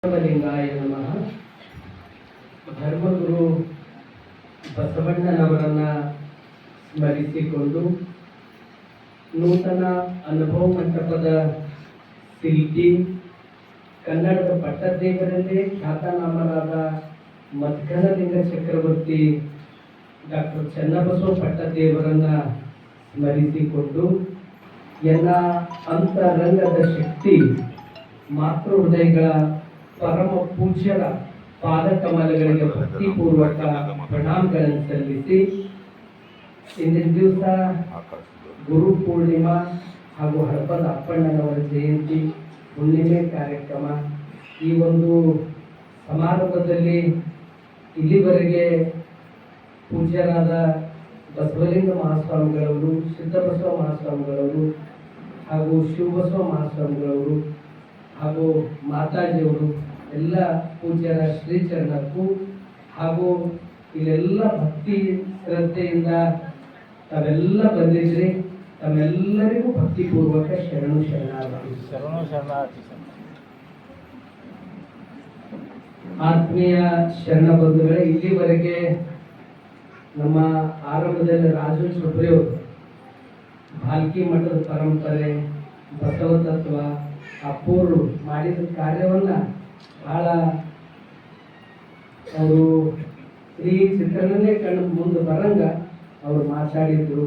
ಲಿಂಗಾಯ ನಮಃ. ಧರ್ಮಗುರು ಬಸವಣ್ಣನವರನ್ನ ಸ್ಮರಿಸಿಕೊಂಡು ನೂತನ ಅನುಭವ ಮಂಟಪದ ಶಿಲ್ಪಿ, ಕನ್ನಡದ ಪಟ್ಟದೇವರಲ್ಲೇ ಖ್ಯಾತನಾಮರಾದ ಮಧ್ಗನಲಿಂಗ ಚಕ್ರವರ್ತಿ ಡಾಕ್ಟರ್ ಚನ್ನಬಸವ ಪಟ್ಟದೇವರನ್ನ ಸ್ಮರಿಸಿಕೊಂಡು ಎಲ್ಲ ಅಂತರಂಗದ ಶಕ್ತಿ ಮಾತೃ ಹೃದಯಗಳ ಪರಮ ಪೂಜ್ಯರ ಪಾದಕಮಲಗಳಿಗೆ ಭಕ್ತಿಪೂರ್ವಕ ಪ್ರಣಾಮಗಳನ್ನು ಸಲ್ಲಿಸಿ, ಇಂದಿನ ದಿವಸ ಗುರು ಪೂರ್ಣಿಮಾ ಹಾಗೂ ಹಡಪದ ಅಪ್ಪಣ್ಣನವರ ಜಯಂತಿ ಹುಣ್ಣಿಮೆ ಕಾರ್ಯಕ್ರಮ. ಈ ಒಂದು ಸಮಾರಂಭದಲ್ಲಿ ಇಲ್ಲಿವರೆಗೆ ಪೂಜ್ಯರಾದ ಬಸವಲಿಂಗ ಮಹಾಸ್ವಾಮಿಗಳವರು, ಸಿದ್ದಬಸವ ಮಹಾಸ್ವಾಮಿಗಳವರು ಹಾಗೂ ಶಿವಬಸವ ಮಹಾಸ್ವಾಮಿಗಳವರು ಹಾಗೂ ಮಾತಾಜಿಯವರು ಎಲ್ಲ ಪೂಜ್ಯರ ಶ್ರೀಚರಣಕ್ಕೂ ಹಾಗೂ ಇಲ್ಲೆಲ್ಲ ಭಕ್ತಿ ಶ್ರದ್ಧೆಯಿಂದ ತಾವೆಲ್ಲ ಬಂದಿದ್ರಿ. ತಮ್ಮೆಲ್ಲರಿಗೂ ಭಕ್ತಿಪೂರ್ವಕ ಶರಣು ಶರಣಾರ್ಥಿ. ಆತ್ಮೀಯ ಶರಣ ಬಂಧುಗಳೇ, ಇಲ್ಲಿವರೆಗೆ ನಮ್ಮ ಆರಂಭದಲ್ಲಿ ರಾಜು ಚೊಬ್ರಿಯವರು ಭಾಲ್ಕಿ ಮಠದ ಪರಂಪರೆ, ಬಸವ ತತ್ವ, ಅಪ್ಪೂರು ಮಾಡಿದ ಕಾರ್ಯವನ್ನ ಬಹಳ ಅವರು ಈ ಚಿತ್ರಣನೇ ಕಣ್ಣು ಮುಂದೆ ಬರಂಗ ಅವರು ಮಾತಾಡಿದ್ರು.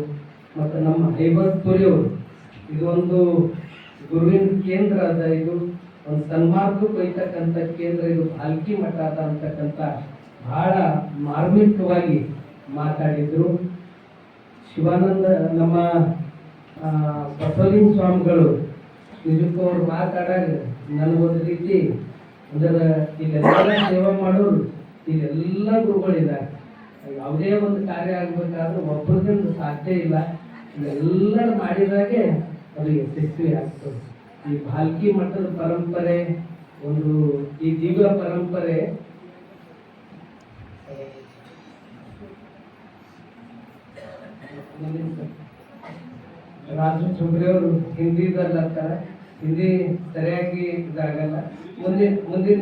ಮತ್ತು ನಮ್ಮ ಹೈಬತ್ಪುರಿಯವರು ಇದು ಒಂದು ಗುರುವಿನ ಕೇಂದ್ರ ಅದ, ಇದು ಒಂದು ಸನ್ಮಾರ್ಗಕ್ಕೆ ಒಯ್ತಕ್ಕಂಥ ಕೇಂದ್ರ, ಇದು ಭಾಲ್ಕಿ ಮಠ ಅದ ಅಂತಕ್ಕಂಥ ಬಹಳ ಮಾರ್ಮಿಕವಾಗಿ ಮಾತಾಡಿದ್ರು. ಶಿವಾನಂದ ನಮ್ಮ ಬಸವಲಿಂಗ ಸ್ವಾಮಿಗಳು ನಿಜಕ್ಕೂ ಅವ್ರು ಮಾತಾಡಾಗ ನನಗೊಂದು ರೀತಿ ಅಂದ್ರೆ ಇಲ್ಲೆಲ್ಲ ಸೇವೆ ಮಾಡೋರು ಇಲ್ಲೆಲ್ಲ ಗುರುಗಳಿದ್ದಾರೆ. ಯಾವುದೇ ಒಂದು ಕಾರ್ಯ ಆಗ್ಬೇಕಾದ್ರೂ ಒಬ್ಬರದಿಂದ ಸಾಧ್ಯ ಇಲ್ಲ, ಇಲ್ಲೆಲ್ಲರೂ ಮಾಡಿದಾಗೆ ಅದು ಯಶಸ್ವಿ ಆಗ್ತದೆ. ಈ ಭಾಲ್ಕಿ ಮಠದ ಪರಂಪರೆ ಒಂದು ಈ ದಿವ್ಯ ಪರಂಪರೆ ರಾಜು ಚುಬ್ರಿಯವರು ಹಿಂದಿದಲ್ಲತ್ತಾರ, ಹಿಂದಿ ಸರಿಯಾಗಿ ಇದಾಗಲ್ಲ. ಮುಂದಿನ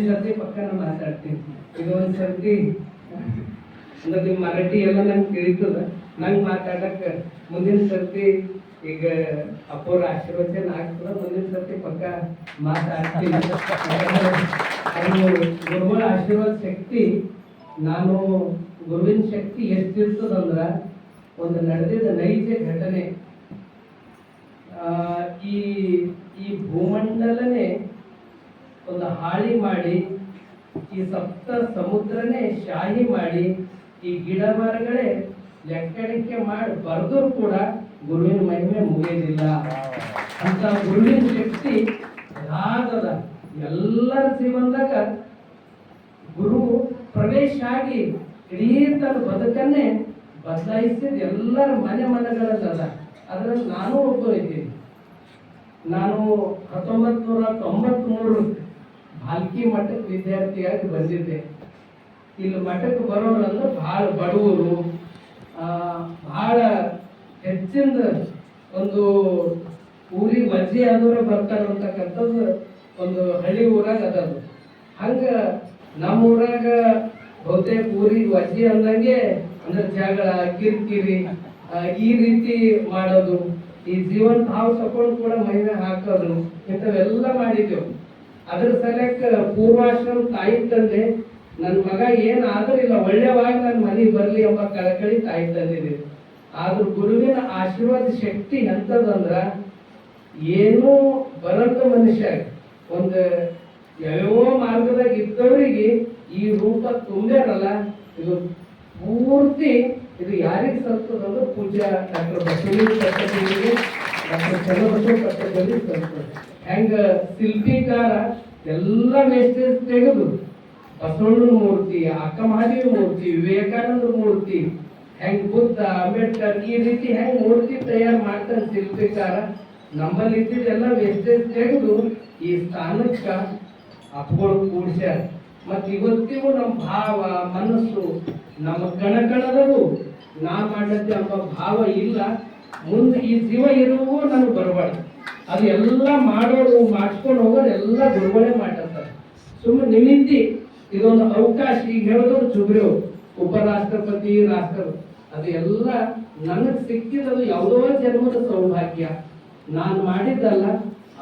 ಸರ್ತಿ ಪಕ್ಕನ ಮಾತಾಡ್ತೀನಿ. ಇದು ಒಂದು ಸರ್ತಿ ಅಂದ್ರೆ ಮರಾಠಿ ಎಲ್ಲ ನಂಗೆ ತಿಳಿತದ, ನಂಗೆ ಮಾತಾಡಕ್ಕೆ ಮುಂದಿನ ಸರ್ತಿ ಈಗ ಅಪ್ಪೋರ ಆಶೀರ್ವಚನ ಆಗ್ತದ. ಮುಂದಿನ ಸರ್ತಿ ಪಕ್ಕ ಮಾತಾಡ್ತೀನಿ. ಗುರುಗಳ ಆಶೀರ್ವಾದ ಶಕ್ತಿ, ನಾನು ಗುರುವಿನ ಶಕ್ತಿ ಎಷ್ಟಿರ್ತದಂದ್ರ ಒಂದು ನಡೆದಿದ್ದ ನೈಜ ಘಟನೆ, ಈ ಭೂಮಂಡಲನೇ ಒಂದು ಹಾಳಿ ಮಾಡಿ, ಈ ಸಪ್ತ ಸಮುದ್ರನೇ ಶಾಹಿ ಮಾಡಿ, ಈ ಗಿಡ ಮರಗಳೇ ಲೆಕ್ಕಡಿಕೆ ಮಾಡಿ ಬರೆದ್ರು ಕೂಡ ಗುರುವಿನ ಮಹಿಮೆ ಮುಗಿಯೋದಿಲ್ಲ ಅಂತ ಗುರುವಿನ ಶಕ್ತಿ ರಾಗದ ಎಲ್ಲರ ಜೀವನದಾಗ ಗುರು ಪ್ರವೇಶ ಆಗಿ ಇಡೀ ತನ್ನ ಬದುಕನ್ನೇ ಬದಲಾಯಿಸಿದ ಎಲ್ಲರ ಮನೆಗಳಲ್ಲದ. ಅದ್ರಲ್ಲಿ ನಾನು ಒಬ್ಬ ಇದ್ದೀನಿ. ನಾನು 1993 ಭಾಲ್ಕಿ ಮಠಕ್ಕೆ ವಿದ್ಯಾರ್ಥಿಯಾಗಿ ಬಂದಿದ್ದೆ. ಇಲ್ಲಿ ಮಠಕ್ಕೆ ಬರೋರಂದ್ರೆ ಬಹಳ ಬಡವರು, ಬಹಳ ಹೆಚ್ಚಿನ ಒಂದು ಊರಿಗೆ ವಜ್ಜೆ ಆದವ್ರೆ ಬರ್ತಾರಂತಕ್ಕಂಥದ್ದು ಒಂದು ಹಳ್ಳಿ ಊರಾಗ ಅದದು. ಹಂಗ ನಮ್ಮ ಊರಾಗ ಬಹುತೇಕ ಊರಿಗೆ ವಜ್ಜೆ ಅಂದಂಗೆ ಅಂದ್ರೆ ಜಗಳ, ಕಿರಿಕಿರಿ, ಈ ರೀತಿ ಮಾಡೋದು, ಈ ಜೀವನ ಹಾವು ತಕೊಂಡು ಕೂಡ ಮಹಿಮೆ ಹಾಕೋದು, ಇಂಥವೆಲ್ಲ ಮಾಡಿದ್ದೆವು. ಅದ್ರ ಸಲಕ್ಕೆ ಪೂರ್ವಾಶ್ರಮ ತಾಯಿ ತಂದೆ ನನ್ನ ಮಗ ಏನಾದ್ರಿಲ್ಲ ಒಳ್ಳೆವಾಗಿ ನನ್ನ ಮನೆಗೆ ಬರ್ಲಿ ಎಂಬ ಕಳಕಳಿ ತಾಯಿ ತಂದಿದೆ. ಆದ್ರೂ ಗುರುವಿನ ಆಶೀರ್ವಾದ ಶಕ್ತಿ ಎಂತದಂದ್ರ ಏನೂ ಬರದ ಮನುಷ್ಯ ಒಂದು ಯಾವ್ಯಾವ ಮಾರ್ಗದಾಗ ಇದ್ದವರಿಗೆ ಈ ರೂಪ ತುಂಬ್ಯಾರಲ್ಲ, ಇದು ಪೂರ್ತಿ ಇದು ಯಾರಿಗೆ ಸಲ್ತದಂದ್ರೆ ಪೂಜ್ಯ ಡಾಕ್ಟರ್ ಬಸವಲಿಂಗ ಪಟ್ಟದೇವರಿಗೆ, ಡಾಕ್ಟರ್ ಚನ್ನಬಸವ ಪಟ್ಟದೇವರಿಗೆ ಸಲ್ತದ. ಹೆಂಗ ಶಿಲ್ಪಿಕಾರ ಎಲ್ಲ ವೇಸ್ಟೇಜ್ ತೆಗೆದು ಬಸವಣ್ಣನ ಮೂರ್ತಿ, ಅಕ್ಕ ಮಹಾದೇವಿ ಮೂರ್ತಿ, ವಿವೇಕಾನಂದ ಮೂರ್ತಿ, ಹೆಂಗ್ ಬುದ್ಧ, ಅಂಬೇಡ್ಕರ್ ಈ ರೀತಿ ಹೆಂಗ್ ಮೂರ್ತಿ ತಯಾರು ಮಾಡ್ತಾನೆ ಶಿಲ್ಪಿಕಾರ, ನಮ್ಮಲ್ಲಿ ಇದ್ದಿದ್ದೆಲ್ಲ ವೇಸ್ಟೇಜ್ ತೆಗೆದು ಈ ಸ್ಥಾನಕ್ಕ ಅಪ್ಪಗಳು ಕೂಡ್ಸ್ಯಾರ. ಮತ್ ಇವತ್ತಿಗೂ ನಮ್ಮ ಭಾವ ಮನಸ್ಸು ನಮ್ಮ ಕಣಕಣದವು ನಾ ಮಾಡತ್ತೆ ಎಂಬ ಭಾವ ಇಲ್ಲ. ಮುಂದೆ ಈ ಜೀವ ಇರುವವು ನನಗೆ ಬರಬಾರ್ದು ಅದು ಎಲ್ಲ ಮಾಡೋರು ಮಾಡ್ಸ್ಕೊಂಡು ಹೋಗೋರು ಎಲ್ಲ ಗುರುಗಳೇ ಮಾಡಿರ್ತಾರೆ. ಸುಮ್ಮನೆ ನಿಮಿತ್ತಿ ಇದೊಂದು ಅವಕಾಶ. ಈಗ ಹೇಳಿದ್ರು ಚುಬ್ರು ಉಪರಾಷ್ಟ್ರಪತಿ ರಾಷ್ಟ್ರ, ಅದು ಎಲ್ಲ ನನಗೆ ಸಿಕ್ಕಿರೋದು ಯಾವುದೋ ಜನ್ಮದ ಸೌಭಾಗ್ಯ. ನಾನು ಮಾಡಿದ್ದಲ್ಲ,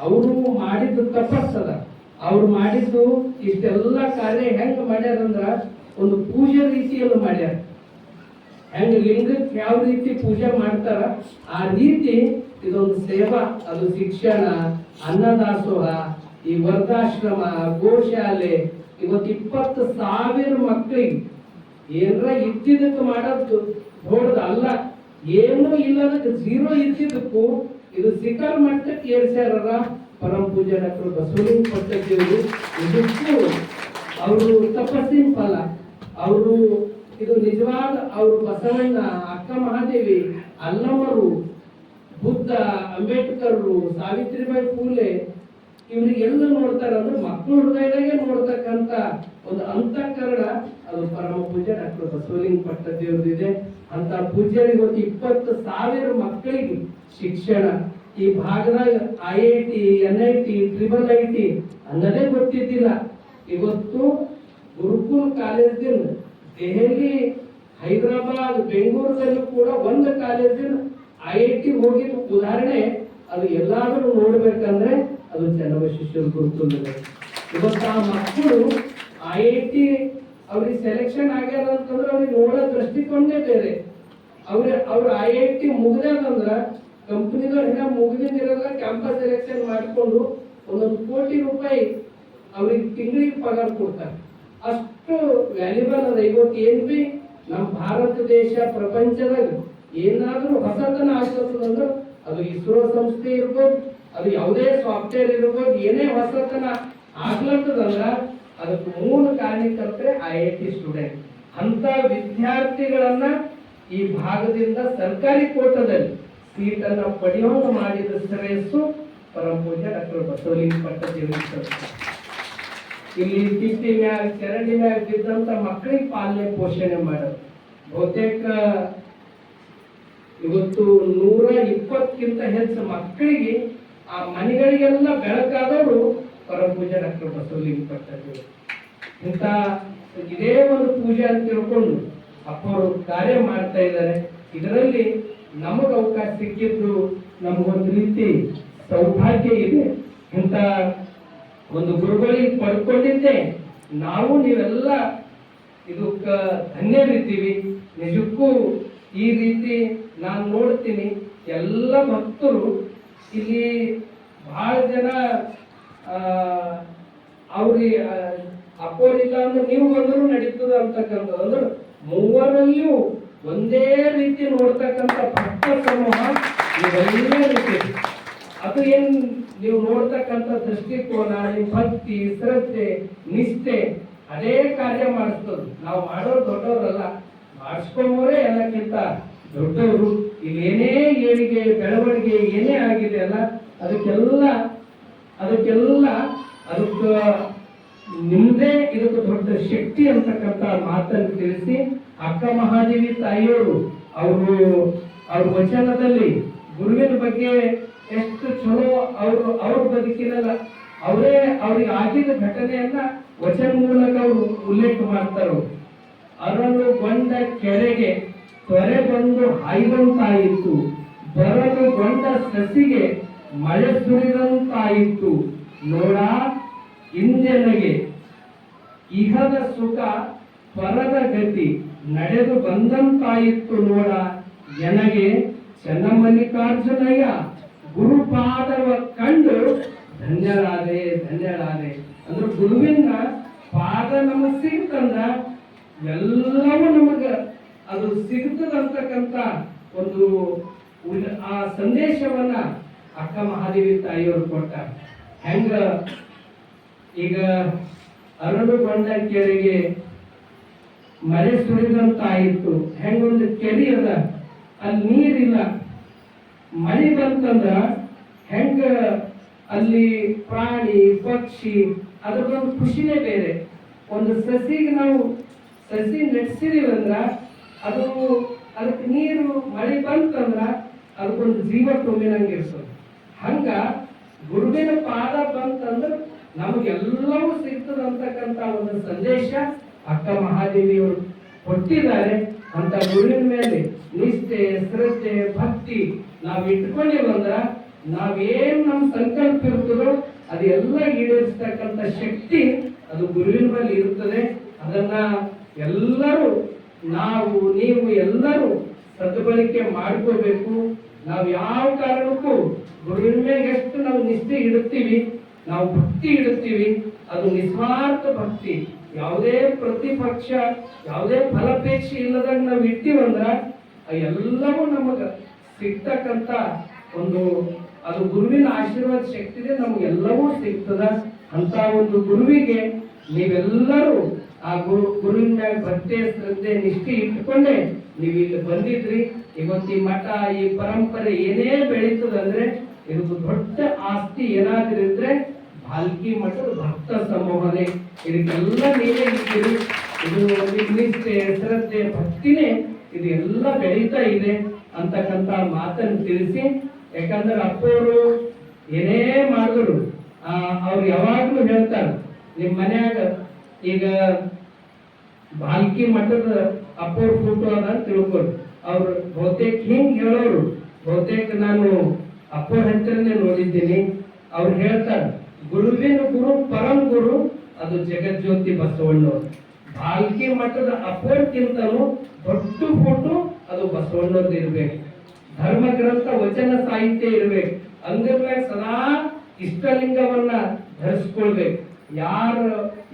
ಅವರು ಮಾಡಿದ್ದು ತಪಸ್ಸದ. ಅವ್ರು ಮಾಡಿದ್ದು ಇಷ್ಟೆಲ್ಲ ಕಾರ್ಯ ಹೆಂಗ್ ಮಾಡ್ಯಾರಂದ್ರ ಒಂದು ಪೂಜೆ ರೀತಿಯಲ್ಲಿ ಮಾಡ್ಯಾರ. ಹೆಂಗ ಲಿಂಗಕ್ಕೆ ಯಾವ ರೀತಿ ಪೂಜೆ ಮಾಡ್ತಾರ ಆ ರೀತಿ ಇದೊಂದು ಸೇವಾ. ಅದು ಶಿಕ್ಷಣ, ಅನ್ನದಾಸೋಹ, ಈ ವರ್ಧಾಶ್ರಮ, ಗೋಶಾಲೆ. ಇವತ್ತು 20,000 ಮಕ್ಕಳಿಗೆ ಏನರ ಇದ್ದಿದ್ದಕ್ಕೆ ಮಾಡೋದು ದೊಡ್ಡದು ಅಲ್ಲ. ಏನೂ ಇಲ್ಲದಕ್ಕೆ ಜೀರೋ ಇದ್ದಿದ್ದಕ್ಕೂ ಇದು ಶಿಖರ್ ಮಟ್ಟಕ್ಕೆ ಏರ್ಸ್ಯಾರ ಪರಮ ಪೂಜ್ಯ ಡಾಕ್ಟರ್ ಬಸವಲಿಂಗ ಪಟ್ಟದೇವರು. ಇದಕ್ಕೂ ಅವರು ತಪಸ್ಸಿನ ಫಲ. ಅವರು ಇದು ನಿಜವಾದ ಅವರು ಬಸವಣ್ಣ, ಅಕ್ಕ ಮಹಾದೇವಿ, ಅಲ್ಲಮ್ಮರು, ಬುದ್ಧ, ಅಂಬೇಡ್ಕರ್ರು, ಸಾವಿತ್ರಿಬಾಯಿ ಫೂಲೆ ಇವರಿಗೆಲ್ಲ ನೋಡ್ತಾರೆ ಅಂದ್ರೆ ಮಕ್ಕಳು ಹೃದಯದಾಗೆ ನೋಡ್ತಕ್ಕಂಥ ಒಂದು ಅಂತಃಕರಣ ಅದು ಪರಮ ಪೂಜ್ಯ ಡಾಕ್ಟರ್ ಬಸವಲಿಂಗ ಪಟ್ಟದೇವ್ರದಿದೆ. ಅಂತ ಪೂಜ್ಯರಿಗೆ ಇವತ್ತು 20,000 ಮಕ್ಕಳಿಗೆ ಶಿಕ್ಷಣ. ಈ ಭಾಗದಾಗ IIT, NIT, IIIT ಅನ್ನೋದೇ ಗೊತ್ತಿದ್ದಿಲ್ಲ. ಇವತ್ತು ಗುರುಕುಲ ಕಾಲೇಜಿನ ದೆಹಲಿ, ಹೈದರಾಬಾದ್, ಬೆಂಗಳೂರಲ್ಲೂ ಕೂಡ ಒಂದು ಕಾಲೇಜಿನ IIT ಹೋಗಿದ್ದ ಉದಾಹರಣೆ ಅದು ಎಲ್ಲಾದರೂ ನೋಡ್ಬೇಕಂದ್ರೆ ಅದು ಚನ್ನಬಸವೇಶ್ವರ ಗುರುಕುಲದಲ್ಲಿ. ಇವತ್ತು ಆ ಮಕ್ಕಳು IIT ಅವ್ರಿಗೆ ಸೆಲೆಕ್ಷನ್ ಆಗ್ಯಾರ ಅಂತಂದ್ರೆ ಅವ್ರಿಗೆ ನೋಡೋ ದೃಷ್ಟಿಕೋನನೇ ಬೇರೆ. ಅವ್ರ IIT ಮುಗ್ದಂದ್ರ ಕಂಪನಿದವ್ರು ಮುಗಿದಿರಲ್ಲ, ಕ್ಯಾಂಪಸ್ ಸೆಲೆಕ್ಷನ್ ಮಾಡಿಕೊಂಡು 1 ಕೋಟಿ ರೂಪಾಯಿ ಅವ್ರಿಗೆ ತಿಂಗಳಿಗೆ ಪಗಾರ ಕೊಡ್ತಾರೆ. ಅಷ್ಟು ವ್ಯಾಲ್ಯೂಬಲ್ ಅದ. ಇವತ್ತು ಏನ್ ಬಿ ನಮ್ಮ ಭಾರತ ದೇಶ ಪ್ರಪಂಚದಾಗ ಏನಾದ್ರೂ ಹೊಸತನ ಆಗ್ತದಂದ್ರೆ ಅದು ಇಸ್ರೋ ಸಂಸ್ಥೆ ಇರ್ಬೋದು, ಅದು ಯಾವುದೇ ಸಾಫ್ಟ್ವೇರ್ ಇರ್ಬೋದು, ಏನೇ ಹೊಸತನ ಆಗ್ಲತ್ತದಂದ್ರ ಅದಕ್ಕೆ ಮೂಲ ಕಾರಣಕರ್ತರೆ IIT ಸ್ಟೂಡೆಂಟ್. ಅಂತ ವಿದ್ಯಾರ್ಥಿಗಳನ್ನ ಈ ಭಾಗದಿಂದ ಸರ್ಕಾರಿ ಕೋಟದಲ್ಲಿ ಸೀಟನ್ನ ಪಡೆಯೋದು ಮಾಡಿದ ಶ್ರೇಯಸ್ಸು ಪರಮ ಪೂಜ್ಯ ಡಾಕ್ಟರ್ ಬಸವಲಿಂಗ ಪಟ್ಟದೇವರು. ಇಲ್ಲಿ ತಿಟ್ಟಿ ಮ್ಯಾಗ, ಚರಂಡಿ ಮ್ಯಾಗ ಬಿದ್ದಂತ ಮಕ್ಕಳಿಗೆ ಪಾಲನೆ ಪೋಷಣೆ ಮಾಡೋದು. ಬಹುತೇಕ ಇವತ್ತು 120ಕ್ಕಿಂತ ಹೆಚ್ಚು ಮಕ್ಕಳಿಗೆ ಆ ಮನೆಗಳಿಗೆಲ್ಲ ಬೆಳಕಾದವರು ಪರಮ ಪೂಜ್ಯ ಡಾಕ್ಟರ್ ಬಸವಲಿಂಗ ಪಟ್ಟದೇವರು. ಇಂಥ ಇದೇ ಒಂದು ಪೂಜೆ ಅಂತ ತಿಳ್ಕೊಂಡು ಅಪ್ಪವರು ಕಾರ್ಯ ಮಾಡ್ತಾ ಇದ್ದಾರೆ. ಇದರಲ್ಲಿ ನಮಗೆ ಅವಕಾಶ ಸಿಕ್ಕಿದ್ದು ನಮಗೊಂದು ರೀತಿ ಸೌಭಾಗ್ಯ ಇದೆ. ಇಂಥ ಒಂದು ಗುರುಗಳಿಗೆ ಪಡ್ಕೊಂಡಿದ್ದೆ ನಾವು ನೀವೆಲ್ಲ ಇದಕ್ಕ ಧನ್ಯರಿದ್ದೀವಿ. ನಿಜಕ್ಕೂ ಈ ರೀತಿ ನಾನು ನೋಡ್ತೀನಿ ಎಲ್ಲ ಭಕ್ತರು ಇಲ್ಲಿ ಬಹಳ ಜನ ಅವ್ರಿಗೆ ಅಪ್ಪೋರಿಲ್ಲ ಅಂದ್ರೆ ನೀವು ಬಂದರೂ ನಡೀತದ ಅಂತಕ್ಕಂಥದ್ದು. ಅಂದ್ರೆ ಮೂವರಲ್ಲಿಯೂ ಒಂದೇ ರೀತಿ ನೋಡ್ತಕ್ಕಂಥ ಭಕ್ತ ಸಮೂಹ ಇವೆಲ್ಲ ರೀತಿ. ಅದು ಏನ್ ನೀವು ನೋಡ್ತಕ್ಕಂಥ ದೃಷ್ಟಿಕೋನ, ನಿಮ್ಮ ಭಕ್ತಿ, ಶ್ರದ್ಧೆ, ನಿಷ್ಠೆ ಅದೇ ಕಾರ್ಯ ಮಾಡಿಸ್ತದ. ನಾವು ಮಾಡೋರು ದೊಡ್ಡವರಲ್ಲ, ಮಾಡಿಸ್ಕೊಂಬೋರೇ ಎಲ್ಲಕ್ಕಿಂತ ದೊಡ್ಡವರು. ಇಲ್ಲಿ ಏನೇ ಏಳಿಗೆ ಬೆಳವಣಿಗೆ ಏನೇ ಆಗಿದೆ ಅಲ್ಲ ಅದಕ್ಕೆಲ್ಲ ಅದಕ್ಕೆ ನಿಮ್ದೇ ಇದಕ್ಕೆ ದೊಡ್ಡ ಶಕ್ತಿ ಅಂತಕ್ಕಂಥ ಮಾತನ್ನು ತಿಳಿಸಿ ಅಕ್ಕ ಮಹಾದೇವಿ ತಾಯಿಯವರು ಅವ್ರ ವಚನದಲ್ಲಿ ಗುರುವಿನ ಬಗ್ಗೆ ಎಷ್ಟು ಚಲೋ ಅವ್ರ ಬದುಕಿನಲ್ಲ ಅವ್ರಿಗೆ ಆಗಿದ ಘಟನೆಯನ್ನ ವಚನ ಮೂಲಕ ಅವರು ಉಲ್ಲೇಖ ಮಾಡ್ತಾರ. ಅರಳುಗೊಂಡ ಕೆರೆಗೆ ತೊರೆ ಬಂದು ಹಾಯ್ದಂತಾಯಿತು, ಬರಲುಗೊಂಡ ಸಸಿಗೆ ಮಳೆ ಸುರಿದಂತಾಯಿತು, ನೋಡ ಇಂದೆನಗೆ ಇಹದ ಸುಖ ಪರದ ಗತಿ ನಡೆದು ಬಂದಂತಾಯಿತು, ನೋಡ ಎನಗೆ ಚನ್ನಮಲ್ಲಿಕಾರ್ಜುನಯ್ಯ ಗುರುಪಾದವ ಕಂಡು ಧನ್ಯರಾದೆ ಧನ್ಯರಾದೆ. ಅಂದ್ರೆ ಗುರುವಿನ ಪಾದ ನಮಗ್ ಸಿಗ್ತಂದ್ರ ಎಲ್ಲವೂ ನಮಗ ಅದು ಸಿಗ್ತದಂತಕ್ಕಂಥ ಒಂದು ಆ ಸಂದೇಶವನ್ನ ಅಕ್ಕ ಮಹಾದೇವಿ ತಾಯಿಯವರು ಕೊಟ್ಟಾರ. ಹೆಂಗ ಈಗ ಅರಳುಗೊಂಡ ಕೆರೆಗೆ ಮಳೆ ಸುರಿದಂತಾಯಿತು, ಹೆಂಗೊಂದು ಕೆರೆ ಅದ ಅಲ್ಲಿ ನೀರಿಲ್ಲ, ಮಳೆ ಬಂತಂದ್ರ ಹೆಂಗ ಅಲ್ಲಿ ಪ್ರಾಣಿ ಪಕ್ಷಿ ಅದಕ್ಕೊಂದು ಖುಷಿನೇ ಬೇರೆ. ಒಂದು ಸಸಿಗೆ ನಾವು ಸಸಿ ನೆಡ್ಸಿದೀವಂದ್ರ ಅದಕ್ಕೆ ನೀರು ಮಳೆ ಬಂತಂದ್ರ ಅದಕ್ಕೊಂದು ಜೀವ ತುಂಬಿನಂಗೆ ಇರ್ತದೆ. ಹಂಗ ಗುರುವಿನ ಪಾದ ಬಂತಂದ್ರೆ ನಮಗೆಲ್ಲವೂ ಸಿಗ್ತದಂತಕ್ಕಂತ ಒಂದು ಸಂದೇಶ ಅಕ್ಕ ಮಹಾದೇವಿಯವರು ಕೊಟ್ಟಿದ್ದಾರೆ. ಅಂತ ಗುರುವಿನ ಮೇಲೆ ನಿಷ್ಠೆ, ಶ್ರದ್ಧೆ, ಭಕ್ತಿ ನಾವು ಇಟ್ಕೊಂಡಿವಂದ್ರ ನಾವೇನ್ ನಮ್ ಸಂಕಲ್ಪ ಇರ್ತದೋ ಅದೆಲ್ಲ ಈಡೇರಿಸ್ತಕ್ಕಂಥ ಶಕ್ತಿ ಅದು ಗುರುವಿನ ಮೇಲೆ ಇರುತ್ತದೆ. ಅದನ್ನ ಎಲ್ಲರೂ ನಾವು ನೀವು ಎಲ್ಲರೂ ಸದ್ಬಳಕೆ ಮಾಡ್ಕೋಬೇಕು. ನಾವು ಯಾವ ಕಾರಣಕ್ಕೂ ಗುರುವಿನ ಮೇಲೆ ಎಷ್ಟು ನಾವು ನಿಷ್ಠೆ ಇಡುತ್ತೀವಿ, ನಾವು ಭಕ್ತಿ ಇಡುತ್ತೀವಿ, ಅದು ನಿಸ್ವಾರ್ಥ ಭಕ್ತಿ. ಯಾವುದೇ ಪ್ರತಿಪಕ್ಷ, ಯಾವುದೇ ಫಲಾಪೇಕ್ಷೆ ಇಲ್ಲದಾಗ ನಾವು ಇಟ್ಟಿವಂದ್ರ ಎಲ್ಲವೂ ನಮಗ ಸಿಗ್ತಕ್ಕಂತ ಒಂದು ಅದು ಗುರುವಿನ ಆಶೀರ್ವಾದ ಶಕ್ತಿದೆ, ನಮ್ಗೆಲ್ಲವೂ ಸಿಗ್ತದ. ಅಂತ ಒಂದು ಗುರುವಿಗೆ ನೀವೆಲ್ಲರೂ ಆ ಗುರುವಿನ ಮ್ಯಾಗ ಭಕ್ತಿ, ಶ್ರದ್ಧೆ, ನಿಷ್ಠೆ ಇಟ್ಕೊಂಡೆ ನೀವು ಇಲ್ಲಿ ಬಂದಿದ್ರಿ. ಇವತ್ತು ಈ ಮಠ, ಈ ಪರಂಪರೆ ಏನೇ ಬೆಳೀತದಂದ್ರೆ ಇದು ದೊಡ್ಡ ಆಸ್ತಿ ಏನಾದ್ರೂ ಇದ್ರೆ ಭಾಲ್ಕಿ ಮಠದ ಭಕ್ತ ಸಮೂಹನೇ. ಇದಕ್ಕೆಲ್ಲ ನೀವೇ ಇದ್ದೀರಿ. ಇದು ನಿಷ್ಠೆ, ಶ್ರದ್ಧೆ, ಭಕ್ತಿನೇ ಇದು ಎಲ್ಲ ಬೆಳೀತಾ ಇದೆ ಅಂತಕ್ಕಂತ ಮಾತನ್ನು ತಿಳಿಸಿ. ಯಾಕಂದ್ರೆ ಅಪ್ಪವರು ಏನೇ ಮಾಡಿದ್ರು ಅವ್ರು ಯಾವಾಗ್ಲೂ ಹೇಳ್ತಾರೆ, ನಿಮ್ ಮನ್ಯಾಗ ಈಗ ಭಾಲ್ಕಿ ಮಠದ ಅಪ್ಪವ್ರ ಫೋಟೋ ಅದ ಅಂತ ತಿಳ್ಕೊಂಡು ಅವ್ರು ಬಹುತೇಕ ಹಿಂಗ್ ಹೇಳೋರು. ಬಹುತೇಕ ನಾನು ಅಪ್ಪವ್ರ ಹತ್ರನೇ ನೋಡಿದ್ದೀನಿ. ಅವ್ರು ಹೇಳ್ತಾರೆ, ಗುರುವಿನ ಗುರು ಪರಂ ಗುರು ಅದು ಜಗಜ್ಯೋತಿ ಬಸವಣ್ಣವ್ರು. ಭಾಲ್ಕಿ ಮಠದ ಅಪ್ಪವ್ರಕ್ಕಿಂತಲೂ ದೊಡ್ಡ ಫೋಟೋ ಅದು ಬಸವಣ್ಣವ್ರದ್ದು ಇರ್ಬೇಕು. ಧರ್ಮ ಗ್ರಂಥ, ವಚನ ಸಾಹಿತ್ಯ ಇರ್ಬೇಕು. ಅಂದ್ರ ಸದಾ ಇಷ್ಟಲಿಂಗವನ್ನ ಧರಿಸ್ಕೊಳ್ಬೇಕು. ಯಾರು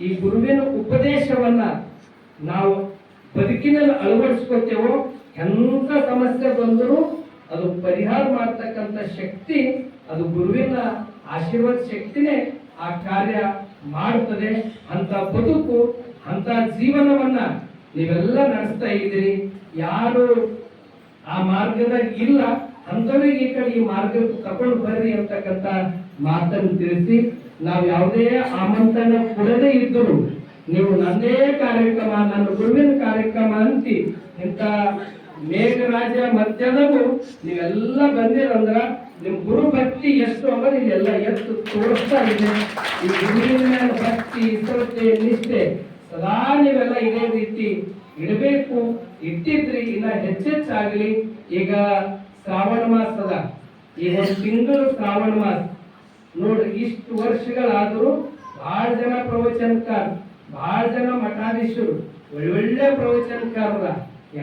ಈ ಗುರುವಿನ ಉಪದೇಶವನ್ನ ನಾವು ಬದುಕಿನಲ್ಲಿ ಅಳವಡಿಸ್ಕೊತೇವೋ ಎಂತ ಸಮಸ್ಯೆ ಬಂದರೂ ಅದು ಪರಿಹಾರ ಮಾಡ್ತಕ್ಕಂಥ ಶಕ್ತಿ ಅದು ಗುರುವಿನ ಆಶೀರ್ವಾದ ಶಕ್ತಿನೇ ಆ ಕಾರ್ಯ ಮಾಡ್ತದೆ. ಅಂತ ಬದುಕು, ಅಂತ ಜೀವನವನ್ನ ನೀವೆಲ್ಲ ನಡೆಸ್ತಾ ಇದ್ದೀರಿ. ಯಾರು ಆ ಮಾರ್ಗದಾಗ ಇಲ್ಲ ಅಂತವರಿಗೆ ಈ ಕಡೆ ಈ ಮಾರ್ಗ ತಗೊಂಡು ಬರ್ರಿ ಅಂತಕ್ಕಂಥ ಮಾತನ್ನು ತಿಳಿಸಿ, ನಾವು ಯಾವುದೇ ಆಮಂತ್ರಣ ಕೊಡದೇ ಇದ್ದರು ನೀವು ನಂದೇ ಕಾರ್ಯಕ್ರಮ, ನನ್ನ ಗುರುವಿನ ಕಾರ್ಯಕ್ರಮ ಅಂತಿ ಇಂಥ ಮೇಘರಾಜ ಮಧ್ಯದವು ನೀವೆಲ್ಲ ಬಂದಿರಂದ್ರ ನಿಮ್ ಗುರು ಭಕ್ತಿ ಎಷ್ಟು ಅಂದ್ರೆ ಇದೆಲ್ಲ ಎಷ್ಟು ತೋರಿಸ್ತಾ ಇದೆ. ಈ ಗುರುವಿನ ಭಕ್ತಿ, ಶ್ರದ್ಧೆ, ನಿಷ್ಠೆ ಸದಾ ನೀವೆಲ್ಲ ಇದೇ ರೀತಿ ಇಡಬೇಕು. ಇಟ್ಟಿದ್ರಿ ಇನ್ನ ಹೆಚ್ಚೆಚ್ಚಾಗಲಿ. ಈಗ ಶ್ರಾವಣ ಮಾಸದ ಈಗ ಒಂದು ತಿಂಗಳು ಶ್ರಾವಣ ಮಾಸ ನೋಡ್ರಿ, ಇಷ್ಟು ವರ್ಷಗಳಾದರೂ ಬಹಳ ಜನ ಪ್ರವಚನಕಾರ, ಬಹಳ ಜನ ಮಠಾಧೀಶರು, ಒಳ್ಳೊಳ್ಳೆ ಪ್ರವಚನಕಾರರ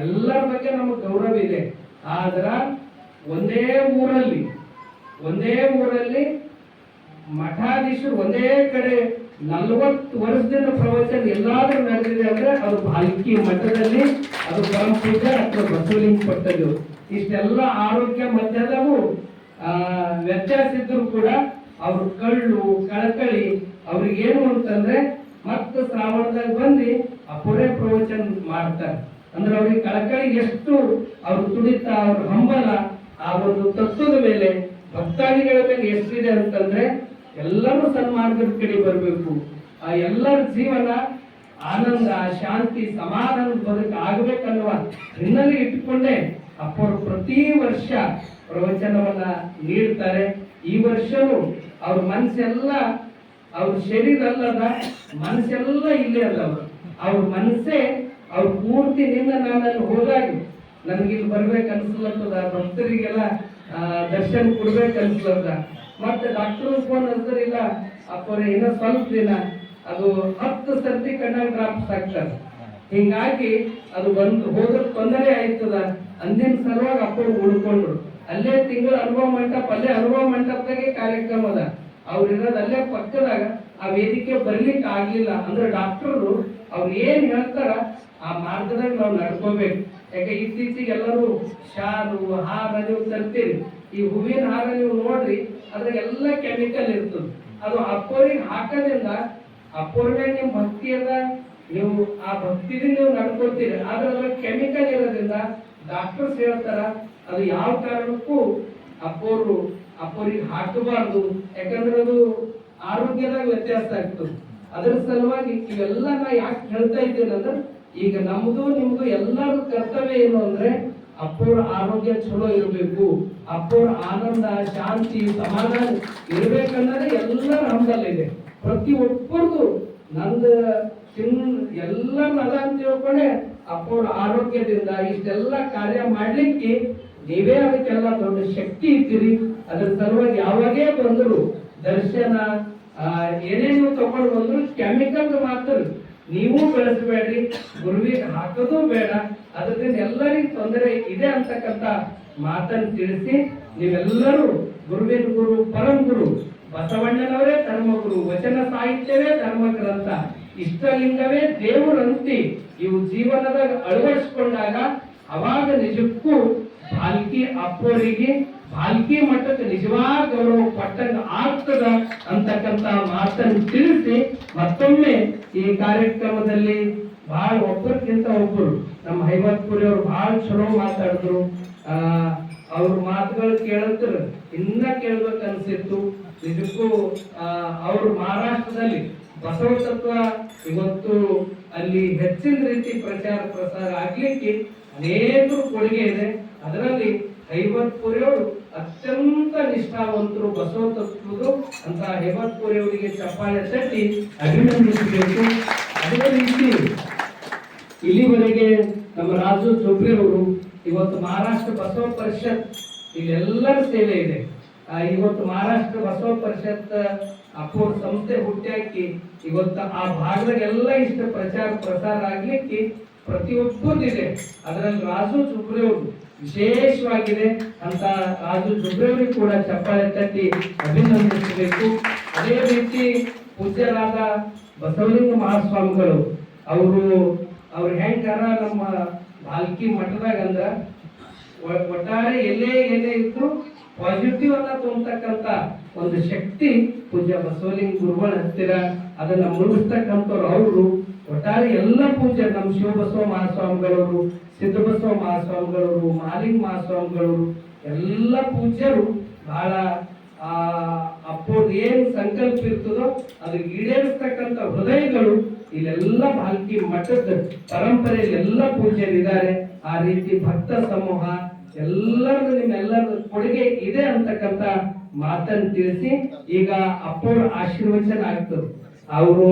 ಎಲ್ಲರ ಬಗ್ಗೆ ನಮಗೆ ಗೌರವ ಇದೆ. ಆದ್ರ ಒಂದೇ ಊರಲ್ಲಿ ಮಠಾಧೀಶರು ಒಂದೇ ಕಡೆ 40 ವರ್ಷದಿಂದ ಪ್ರವಚನ ಎಲ್ಲಾದ್ರೂ ನಡೆದಿದೆ ಅಂದ್ರೆ ಅದು ಭಾಲ್ಕಿ ಮಠದಲ್ಲಿ, ಅದು ಪರಮ ಪೂಜೆ ಅಥವಾ ಬಸವಲಿಂಗ ಪಟ್ಟದ್ದು. ಇಷ್ಟೆಲ್ಲ ಆರೋಗ್ಯ ಮಧ್ಯದವು ವ್ಯತ್ಯಾಸ ಇದ್ರು ಕೂಡ ಅವ್ರ ಕಳ್ಳು ಕಳಕಳಿ ಅವ್ರಿಗೇನು ಅಂತಂದ್ರೆ ಮತ್ತೆ ಶ್ರಾವಣದಾಗ ಬಂದು ಅಪುರೇ ಪ್ರವಚನ ಮಾಡ್ತಾರೆ. ಅಂದ್ರೆ ಅವ್ರಿಗೆ ಕಳಕಳಿ ಎಷ್ಟು ಅವ್ರ ತುಡಿತ, ಅವ್ರ ಹಂಬಲ ಆ ಒಂದು ತತ್ವದ ಮೇಲೆ, ಭಕ್ತಾದಿಗಳ ಮೇಲೆ ಎಷ್ಟಿದೆ ಅಂತಂದ್ರೆ ಎಲ್ಲರೂ ಸನ್ಮಾರ್ಗದ ಕಡೆ ಬರಬೇಕು. ಆ ಎಲ್ಲರ ಜೀವನ ಆನಂದ, ಶಾಂತಿ, ಸಮಾಧಾನದ ಬದುಕು ಆಗ್ಬೇಕನ್ನುವ ಹಿನ್ನೆಲೆ ಇಟ್ಟುಕೊಂಡೇ ಅಪ್ಪರು ಪ್ರತಿ ವರ್ಷ ಪ್ರವಚನವನ್ನ ನೀಡ್ತಾರೆ. ಈ ವರ್ಷನೂ ಅವ್ರ ಮನಸ್ಸೆಲ್ಲ, ಅವ್ರ ಶರೀರ ಅಲ್ಲದ ಮನಸ್ಸೆಲ್ಲ ಇಲ್ಲೇ ಅಲ್ಲ. ಅವ್ರ ಮನಸ್ಸೇ ಅವ್ರ ಪೂರ್ತಿ ನಿನ್ನ ನಾನು ಹೋದಾಗ ನನ್ಗೆ ಇಲ್ಲಿ ಬರ್ಬೇಕು ಅನ್ಸ್ಲತ್ತದ, ಭಕ್ತರಿಗೆಲ್ಲ ದರ್ಶನ ಕೊಡ್ಬೇಕು ಅನ್ಸ್ಲತ್ತ. ಮತ್ತೆ ಡಾಕ್ಟರ್ ಫೋನ್ ಹಚ್ತಾರೆ, ಇಲ್ಲ ಅಪ್ಪರೇ ಇನ್ನ ಸ್ವಲ್ಪ ದಿನ ಅದು 10 ಸರ್ತಿ ಕಣ್ಣಾಗ ಡ್ರಾಪ್ಸ್ ಆಗ್ತಾರೆ. ಹಿಂಗಾಗಿ ಅದು ಹೋದ್ರ ತೊಂದರೆ ಆಯ್ತದ ಅಂದಿನ ಸಲುವಾಗಿ ಅಪ್ಪರು ಉಳ್ಕೊಂಡ್ರು. ಅಲ್ಲೇ ತಿಂಗಳ ಅನುಭವ ಮಂಟಪ, ಅಲ್ಲೇ ಅನುಭವ ಮಂಟಪದಾಗೆ ಕಾರ್ಯಕ್ರಮ ಅದ. ಅವ್ರು ಇರೋದು ಅಲ್ಲೇ ಪಕ್ಕದಾಗ. ಆ ವೇದಿಕೆ ಬರ್ಲಿಕ್ಕೆ ಆಗ್ಲಿಲ್ಲ ಅಂದ್ರೆ ಡಾಕ್ಟರು ಅವ್ರು ಏನ್ ಹೇಳ್ತಾರ ಆ ಮಾರ್ಗದಾಗ ನಾವು ನಡ್ಕೋಬೇಕು. ಯಾಕೆ ಇತ್ತೀಚೆಗೆ ಎಲ್ಲರೂ ಶಾಲು, ಹಾರ ನೀವು ತರ್ತೀರಿ. ಈ ಹೂವಿನ ಹಾರ ನೀವು ನೋಡ್ರಿ, ಅದ್ರಾಗ ಎಲ್ಲ ಕೆಮಿಕಲ್ ಇರ್ತದೆ. ಅದು ಅಪ್ಪೋರಿಗೆ ಹಾಕೋದ್ರಿಂದ ಅಪ್ಪೋರ್ಗೆ ನಿಮ್ ಭಕ್ತಿ ಅದ, ನೀವು ಆ ಭಕ್ತಿದಿಂದ ನೀವು ನಡ್ಕೊತೀರಿ. ಆದ್ರೆ ಅದ್ರಾಗ ಕೆಮಿಕಲ್ ಇರೋದ್ರಿಂದ ಡಾಕ್ಟರ್ಸ್ ಹೇಳ್ತಾರ ಅದು ಯಾವ ಕಾರಣಕ್ಕೂ ಅಪ್ಪೋರಿಗೆ ಹಾಕಬಾರ್ದು. ಯಾಕಂದ್ರೆ ಅದು ಆರೋಗ್ಯದಾಗ ವ್ಯತ್ಯಾಸ ಆಗ್ತದೆ. ಅದ್ರ ಸಲುವಾಗಿ ಇವೆಲ್ಲ ನಾ ಯಾಕೆ ಹೇಳ್ತಾ ಇದ್ದೇನೆ ಅಂದ್ರೆ, ಈಗ ನಮ್ದು ನಿಮ್ದು ಎಲ್ಲರ ಕರ್ತವ್ಯ ಏನು ಅಂದ್ರೆ ಅಪ್ಪವ್ರ ಆರೋಗ್ಯ ಚಲೋ ಇರಬೇಕು, ಅಪ್ಪವ್ರ ಆನಂದ ಶಾಂತಿ ಸಮಾಧಾನ ಇರ್ಬೇಕನ್ನೋದೇ ಎಲ್ಲರ ಹಂಬಲಿದೆ. ಪ್ರತಿ ಒಬ್ಬರದು ನಂದು ಎಲ್ಲರ ಅದ ಅಂತ ತಿಳ್ಕೊಂಡೆ ಅಪ್ಪವ್ರ ಆರೋಗ್ಯದಿಂದ ಇಷ್ಟೆಲ್ಲ ಕಾರ್ಯ ಮಾಡ್ಲಿಕ್ಕೆ ನೀವೇ ಅದಕ್ಕೆಲ್ಲ ದೊಡ್ಡ ಶಕ್ತಿ ಇದ್ದೀರಿ. ಅದ್ರ ಸಲುವಾಗಿ ಯಾವಾಗೇ ಬಂದ್ರು ದರ್ಶನ ಏನೇ ನೀವು ತಗೊಂಡು ಬಂದ್ರು ಕೆಮಿಕಲ್ ಮಾತ್ರ ನೀವು ಬೆಳೆಸಬೇಡ್ರಿ, ಗುರುವಿಗೆ ಹಾಕೋದು ಬೇಡ. ಅದರಿಂದ ಎಲ್ಲರಿಗೂ ತೊಂದರೆ ಇದೆ ಅಂತಕ್ಕಂಥ ಮಾತನ್ನು ತಿಳಿಸಿ ನೀವೆಲ್ಲರೂ ಗುರುವಿನ ಗುರು ಪರಂ ಗುರು ಬಸವಣ್ಣನವರೇ ಧರ್ಮಗುರು, ವಚನ ಸಾಹಿತ್ಯವೇ ಧರ್ಮ ಗ್ರಂಥ, ಇಷ್ಟಲಿಂಗವೇ ದೇವರಂತಿ ಇವು ಜೀವನದಾಗ ಅಳವಡಿಸ್ಕೊಂಡಾಗ ಅವಾಗ ನಿಜಕ್ಕೂ ಭಾಲ್ಕಿ ಅಪ್ಪೋರಿಗೆ ಭಾಲ್ಕಿ ಮಠಕ್ಕೆ ನಿಜವಾದ ಗೌರವ ಪಟ್ಟಂಗ ಆಗ್ತದ ಅಂತಕ್ಕಂತ ಮಾತನ್ನು ತಿಳಿಸಿ ಮತ್ತೊಮ್ಮೆ ಈ ಕಾರ್ಯಕ್ರಮದಲ್ಲಿ ಬಹಳ ಒಬ್ಬರಿಗಿಂತ ಒಬ್ಬರು ನಮ್ಮ ಹೈಮತ್ಪುರಿ ಅವರು ಬಹಳ ಚಲೋ ಮಾತಾಡಿದ್ರು. ಅವ್ರ ಮಾತುಗಳು ಕೇಳಿದ್ರು ಇನ್ನ ಕೇಳ್ಬೇಕು ಅನ್ಸಿತ್ತು. ನಿಜಕ್ಕೂ ಅವರು ಮಹಾರಾಷ್ಟ್ರದಲ್ಲಿ ಬಸವ ತತ್ವ ಇವತ್ತು ಅಲ್ಲಿ ಹೆಚ್ಚಿನ ರೀತಿ ಪ್ರಚಾರ ಪ್ರಸಾರ ಆಗ್ಲಿಕ್ಕೆ ಅನೇಕರು ಕೊಡುಗೆ ಇದೆ. ಅದರಲ್ಲಿ ಹೈಮತ್ಪುರಿ ಅವರು ಅತ್ಯಂತ ನಿಷ್ಠಾವಂತರು ಬಸವ ತತ್ವದು ಅಂತ ಹೈಮತ್ಪುರಿ ಅವರಿಗೆ ಚಪ್ಪಾಳೆ ತಟ್ಟಿ ಅಭಿನಂದಿಸಬೇಕು. ಅದೇ ರೀತಿ ಇಲ್ಲಿವರೆಗೆ ನಮ್ಮ ರಾಜು ಜೋಬ್ರಿ ಅವರು ಇವತ್ತು ಮಹಾರಾಷ್ಟ್ರ ಬಸವ ಪರಿಷತ್ ಇಲ್ಲೆಲ್ಲರ ಸೇವೆ ಇದೆ. ಇವತ್ತು ಮಹಾರಾಷ್ಟ್ರ ಬಸವ ಪರಿಷತ್ ಅಪ್ಪೋರ್ ಸಂಸ್ಥೆ ಹುಟ್ಟಾಕಿ ಇವತ್ತು ಆ ಭಾಗದಾಗೆಲ್ಲ ಇಷ್ಟ ಪ್ರಚಾರ ಪ್ರಸಾರ ಆಗ್ಲಿಕ್ಕೆ ಪ್ರತಿಯೊಬ್ಬರಿದೆ. ಅದರಲ್ಲಿ ರಾಜು ಜುಬ್ರಿ ಅವರು ವಿಶೇಷವಾಗಿದೆ ಅಂತ ರಾಜು ಜುಬ್ರಿ ಅವರಿಗೆ ಕೂಡ ಚಪ್ಪಾಳೆ ತಟ್ಟಿ ಅಭಿನಂದಿಸಬೇಕು. ಅದೇ ರೀತಿ ಪೂಜ್ಯರಾದ ಬಸವಲಿಂಗ ಮಹಾಸ್ವಾಮಿಗಳು ಅವ್ರು ಹೆಂಗಾರ ನಮ್ಮ ಭಾಲ್ಕಿ ಮಠದಾಗ ಅಂದ್ರ ಒಟ್ಟಾರೆ ಏನೇ ಇದ್ರು ಪಾಸಿಟಿವ್ ಅನ್ನ ತುಂಬತಕ್ಕಂತ ಒಂದು ಶಕ್ತಿ ಪೂಜ್ಯ ಬಸವಲಿಂಗ ಗುರುಗಳ ಹತ್ತಿರ ಅದನ್ನ ಮುಳುಗಿಸ್ತಕ್ಕಂಥವ್ರು ಅವರು. ಒಟ್ಟಾರೆ ಎಲ್ಲ ಪೂಜ್ಯ ನಮ್ಮ ಶಿವಬಸವ ಮಹಾಸ್ವಾಮಿಗಳವರು, ಸಿದ್ದಬಸವ ಮಹಾಸ್ವಾಮಿಗಳವರು, ಮಾಲಿಂಗ ಮಹಾಸ್ವಾಮಿಗಳವರು ಎಲ್ಲ ಪೂಜ್ಯರು ಬಹಳ ಅಪ್ಪೋದು ಏನ್ ಸಂಕಲ್ಪ ಇರ್ತದೋ ಅದು ಈಡೇರಿಸ್ತಕ್ಕಂಥ ಹೃದಯಗಳು ಇಲ್ಲೆಲ್ಲ ಭಾಲ್ಕಿ ಮಠದ ಪರಂಪರೆಯಲ್ಲಿ ಎಲ್ಲ ಪೂಜ್ಯರಿದ್ದಾರೆ. ಆ ರೀತಿ ಭಕ್ತ ಸಮೂಹ ಎಲ್ಲರದು ನಿಮ್ಮೆಲ್ಲರ ಕೊಡುಗೆ ಇದೆ ಅಂತಕ್ಕಂಥ ಮಾತನ್ನು ತಿಳಿಸಿ ಈಗ ಅಪ್ಪೋರ ಆಶೀರ್ವಚನ ಆಗ್ತದೆ. ಅವರು